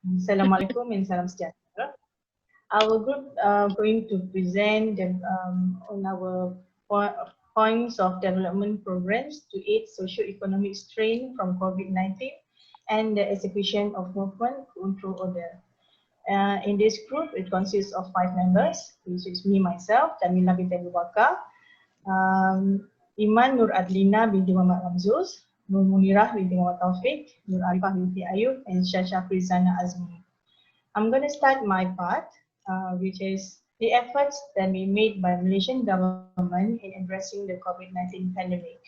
Assalamualaikum and salam sejahtera. Our group going to present on our points of development programs to aid socio-economic strain from COVID-19 and the execution of movement control order. In this group, it consists of 5 members, which is me, myself, Jamila binti Abu Bakar, Iman Nur Adlina binti Muhammad Ramzuz, Nur Munirah binti Muhammad Taufik, Nur Arifah binti Ayub, and Shasha Prizana Azmi. I'm going to start my part, which is the efforts that we made by Malaysian government in addressing the COVID-19 pandemic.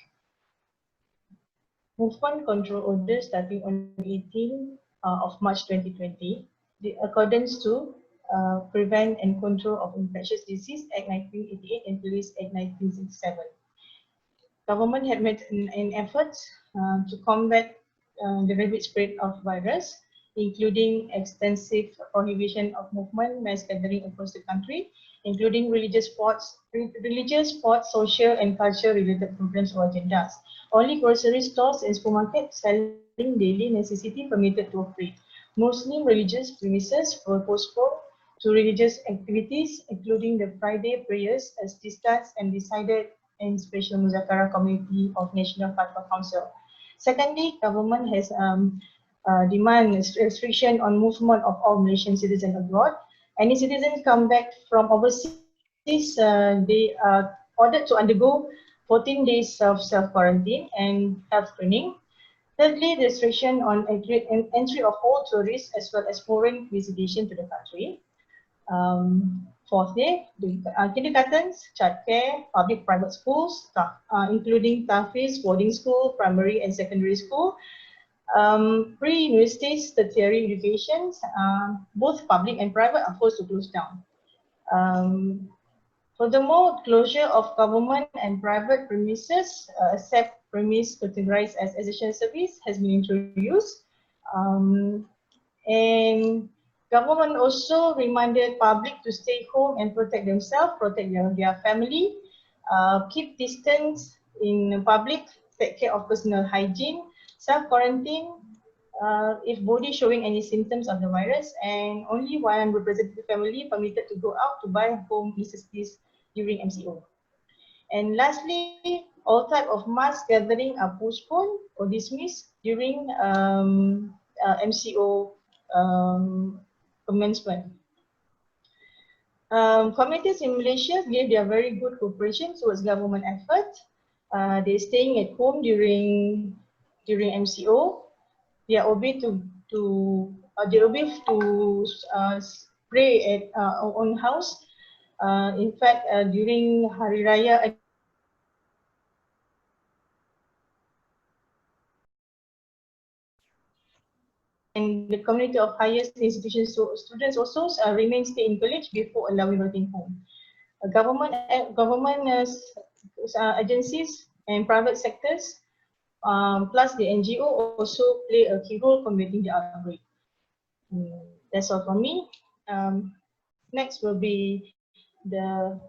Movement control order starting on 18 of March 2020, the accordance to Prevent and Control of Infectious Disease Act 1988 and Police Act 1967. Government had made an effort to combat the rapid spread of virus, including extensive prohibition of movement, mass gathering across the country, including religious sports, social and culture related programs or agendas. Only grocery stores and supermarkets selling daily necessity permitted to operate. Muslim religious premises were postponed to religious activities, including the Friday prayers as discussed and decided in Special Muzakarah Committee of National Fatwa Council. Secondly, government has demand restriction on movement of all Malaysian citizens abroad. Any citizens come back from overseas, they are ordered to undergo 14 days of self-quarantine and health screening. Thirdly, restriction on entry of all tourists as well as foreign visitation to the country. Fourthly, kindergartens, childcare, public-private schools, including tahfiz, boarding school, primary and secondary school, pre-universities, tertiary education, both public and private are forced to close down. Furthermore, closure of government and private premises, except premise categorized as essential service, has been introduced. And government also reminded public to stay home and protect themselves, protect their family, keep distance in public, take care of personal hygiene, self-quarantine if body showing any symptoms of the virus, and only one representative family permitted to go out to buy home necessities during MCO. And lastly, all type of mass gathering are postponed or dismissed during MCO commencement. Communities in Malaysia gave their very good cooperation towards government effort. They're staying at home during MCO. They are obeyed to pray at our own house. In fact, during Hari Raya, and the community of highest institutions, so students also remain stay in college before allowing working home. Government agencies and private sectors, plus the NGO also play a key role combating the outbreak. That's all from me. Next will be the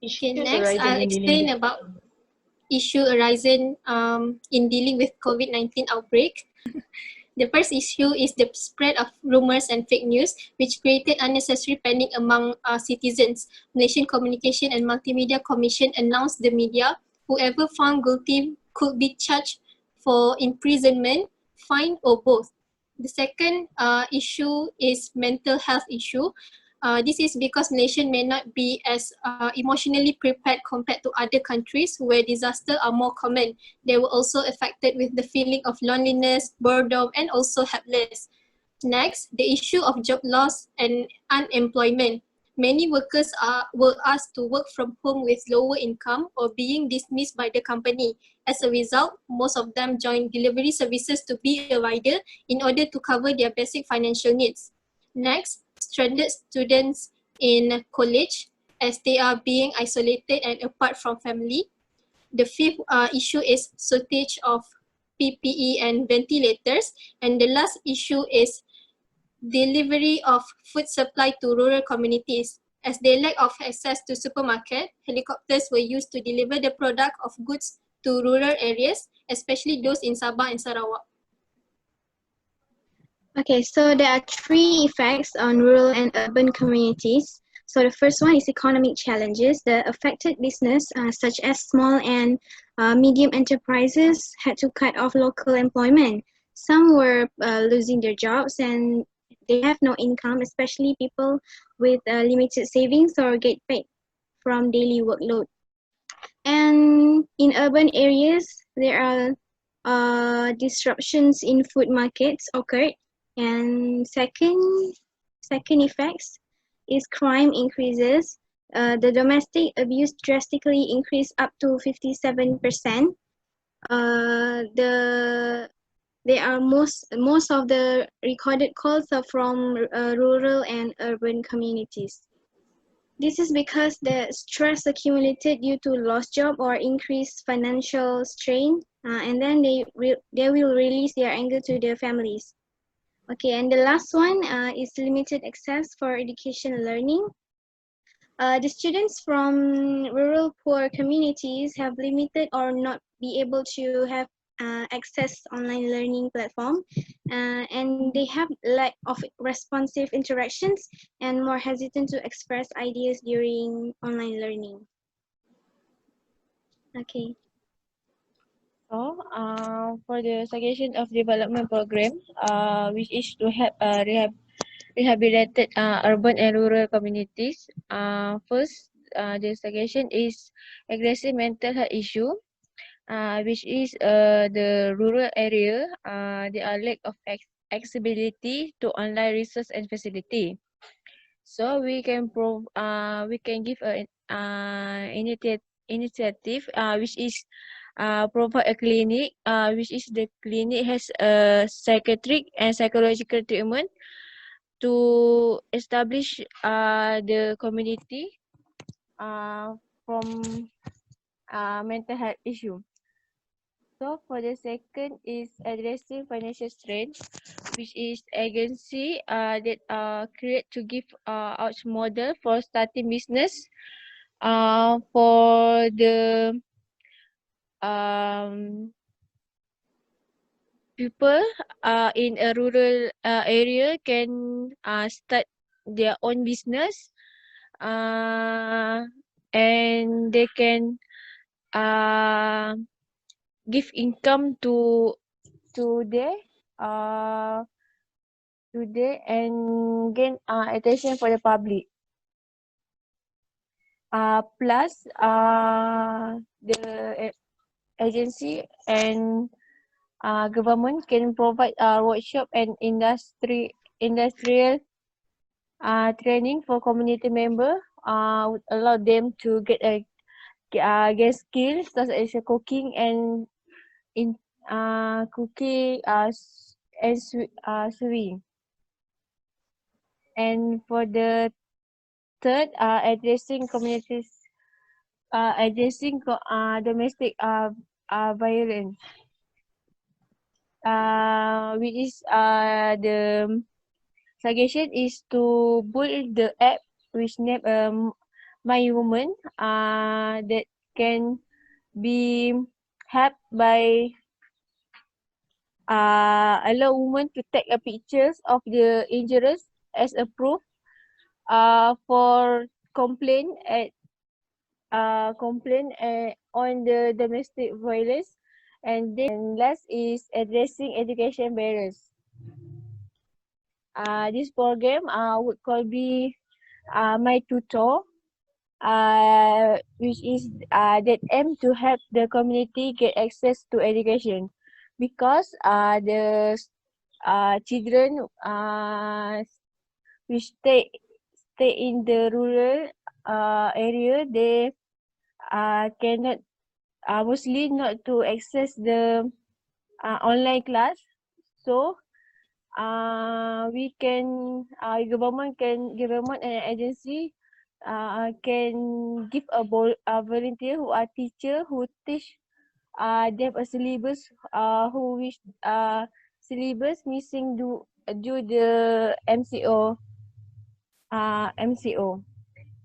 issues next I'll explain about issue arising in dealing with COVID-19 outbreak. The first issue is the spread of rumors and fake news, which created unnecessary panic among citizens. Malaysian Communication and Multimedia Commission announced the media, whoever found guilty could be charged for imprisonment, fine, or both. The second issue is mental health issue. This is because Malaysia may not be as emotionally prepared compared to other countries where disasters are more common. They were also affected with the feeling of loneliness, boredom, and also helpless. Next, the issue of job loss and unemployment. Many workers were asked to work from home with lower income or being dismissed by the company. As a result, most of them joined delivery services to be a rider in order to cover their basic financial needs. Next, stranded students in college as they are being isolated and apart from family. The fifth issue is shortage of PPE and ventilators. And the last issue is delivery of food supply to rural communities. As they lack of access to supermarket, helicopters were used to deliver the product of goods to rural areas, especially those in Sabah and Sarawak. Okay, so there are three effects on rural and urban communities. So the first one is economic challenges. The affected business, such as small and medium enterprises, had to cut off local employment. Some were losing their jobs and they have no income, especially people with limited savings or get paid from daily workload. And in urban areas, there are disruptions in food markets occurred. And second effects is crime increases. The domestic abuse drastically increased up to 57%. There are most of the recorded calls are from rural and urban communities. This is because the stress accumulated due to lost job or increased financial strain, and then they will release their anger to their families. Okay, and the last one is limited access for education and learning. The students from rural poor communities have limited or not be able to have access online learning platform, and they have lack of responsive interactions and more hesitant to express ideas during online learning. Okay. So, for the suggestion of development program, which is to help rehabilitate urban and rural communities. First, the suggestion is aggressive mental health issue, which is the rural area. There are lack of accessibility to online resource and facility. So we can give a initiative which is provide a clinic, which is the clinic has a psychiatric and psychological treatment to establish the community from mental health issue. So for the second is addressing financial strain, which is agency that create to give out model for starting business for the people in a rural area can start their own business and they can give income to their and gain attention for the public. Plus the agency and government can provide workshop and industrial training for community member. Would allow them to get get skills such as cooking and cooking and sewing. And for the third, addressing communities, addressing domestic violence, which is the suggestion is to build the app which name My Woman that can be helped by allow women to take a pictures of the injuries as a proof for complaint on the domestic violence. And then last is addressing education barriers. This program would call be My Tutor, which is that aim to help the community get access to education, because the children which stay in the rural area, they cannot mostly not to access the online class. So we can government and agency can give a volunteer who are teacher who teach them a syllabus who wish syllabus missing due the MCO.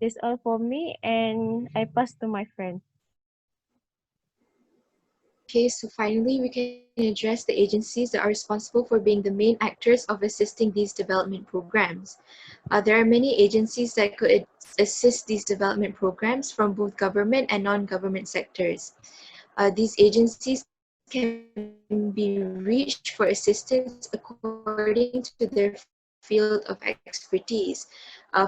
That's all for me, and I pass to my friend. Okay, so finally, we can address the agencies that are responsible for being the main actors of assisting these development programs. There are many agencies that could assist these development programs from both government and non-government sectors. These agencies can be reached for assistance according to their field of expertise.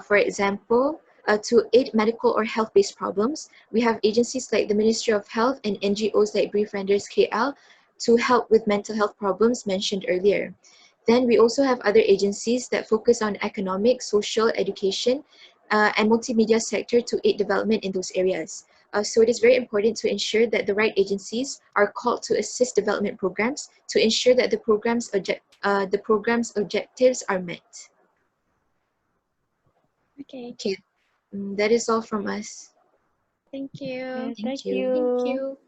For example, to aid medical or health-based problems, we have agencies like the Ministry of Health and NGOs like Brief Renders KL to help with mental health problems mentioned earlier. Then we also have other agencies that focus on economic, social, education, and multimedia sector to aid development in those areas. So it is very important to ensure that the right agencies are called to assist development programs to ensure that the program's objectives are met. Okay, Okay, that is all from us. thank you. Yeah, Thank thank you. Thank you. you.